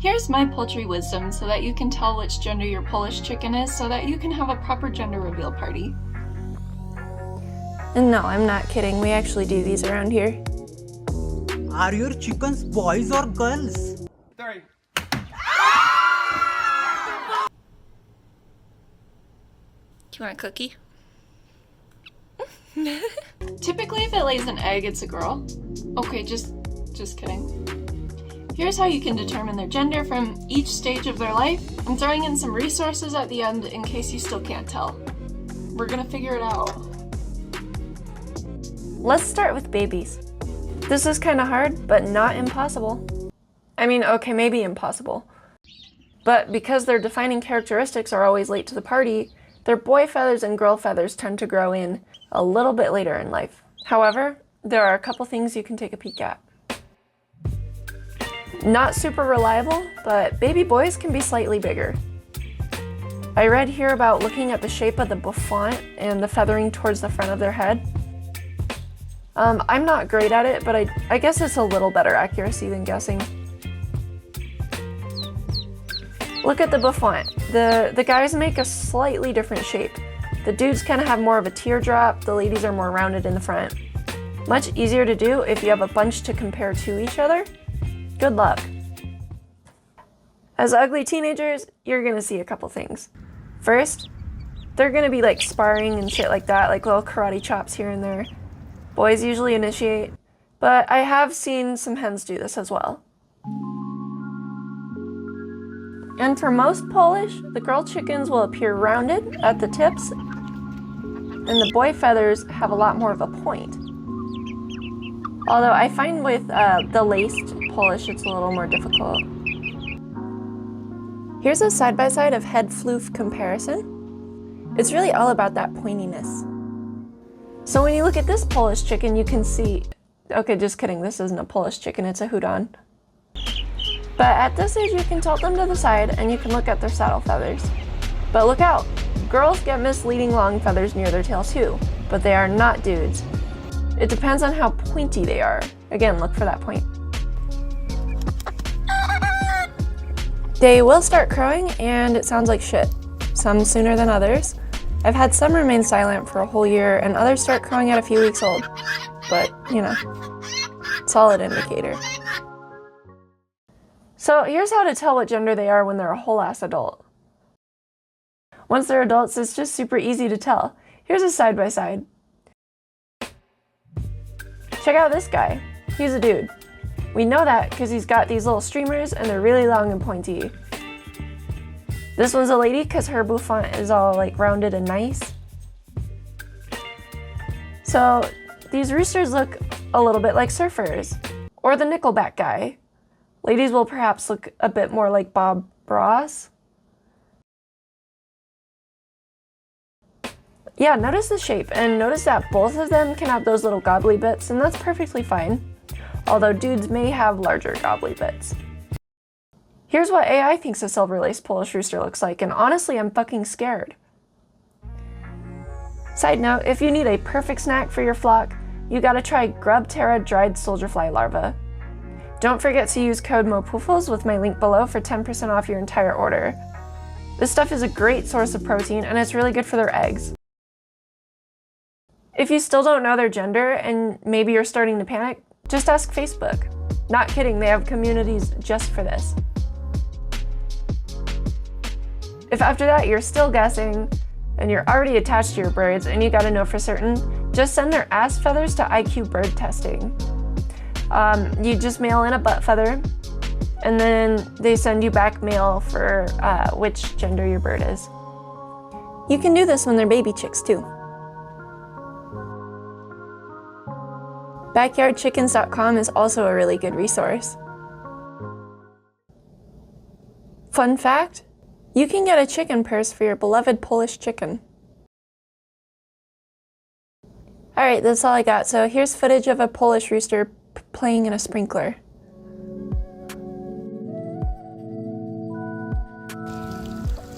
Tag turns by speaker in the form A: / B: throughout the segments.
A: Here's my poultry wisdom so that you can tell which gender your Polish chicken is so that you can have a proper gender reveal party.
B: No, I'm not kidding. We actually do these around here.
C: Are your chickens boys or girls?
D: 3.
B: Do you want a cookie?
A: Typically, if it lays an egg, it's a girl. Okay, just kidding. Here's how you can determine their gender from each stage of their life. I'm throwing in some resources at the end in case you still can't tell. We're gonna figure it out.
B: Let's start with babies. This is kind of hard, but not impossible. I mean, okay, maybe impossible. But because their defining characteristics are always late to the party, their boy feathers and girl feathers tend to grow in a little bit later in life. However, there are a couple things you can take a peek at. Not super reliable, but baby boys can be slightly bigger. I read here about looking at the shape of the Bouffant and the feathering towards the front of their head. I'm not great at it, but I guess it's a little better accuracy than guessing. Look at the Bouffant. The guys make a slightly different shape. The dudes kind of have more of a teardrop, the ladies are more rounded in the front. Much easier to do if you have a bunch to compare to each other. Good luck. As ugly teenagers, you're gonna see a couple things. First, they're gonna be like sparring and shit like that, like little karate chops here and there. Boys usually initiate, but I have seen some hens do this as well. And for most Polish, the girl chickens will appear rounded at the tips, and the boy feathers have a lot more of a point. Although I find with the laced Polish, it's a little more difficult. Here's a side-by-side of head floof comparison. It's really all about that pointiness. So when you look at this Polish chicken, you can see, okay, just kidding, this isn't a Polish chicken, it's a Hudon. But at this age, you can tilt them to the side and you can look at their saddle feathers. But look out, girls get misleading long feathers near their tail too, but they are not dudes. It depends on how pointy they are. Again, look for that point. They will start crowing and it sounds like shit, some sooner than others. I've had some remain silent for a whole year and others start crowing at a few weeks old, but you know, solid indicator. So here's how to tell what gender they are when they're a whole ass adult. Once they're adults, it's just super easy to tell. Here's a side by side. Check out this guy. He's a dude. We know that because he's got these little streamers and they're really long and pointy. This one's a lady because her bouffant is all like rounded and nice. So these roosters look a little bit like surfers, or the Nickelback guy. Ladies will perhaps look a bit more like Bob Ross. Yeah, notice the shape, and notice that both of them can have those little gobbly bits, and that's perfectly fine. Although dudes may have larger gobbly bits. Here's what AI thinks a silver-laced Polish rooster looks like, and honestly, I'm fucking scared. Side note, if you need a perfect snack for your flock, you gotta try Grub Terra dried soldier fly larva. Don't forget to use code MOPUFLS with my link below for 10% off your entire order. This stuff is a great source of protein, and it's really good for their eggs. If you still don't know their gender, and maybe you're starting to panic, just ask Facebook. Not kidding, they have communities just for this. If after that you're still guessing, and you're already attached to your birds and you gotta know for certain, just send their ass feathers to IQ bird testing. You just mail in a butt feather, and then they send you back mail for which gender your bird is. You can do this when they're baby chicks too. Backyardchickens.com is also a really good resource. Fun fact, you can get a chicken purse for your beloved Polish chicken. Alright, that's all I got. So here's footage of a Polish rooster playing in a sprinkler.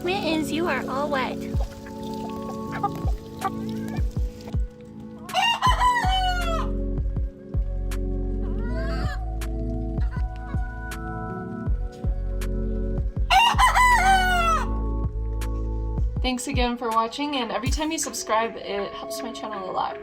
E: Mittens, you are all wet.
A: Thanks again for watching, and every time you subscribe, it helps my channel a lot.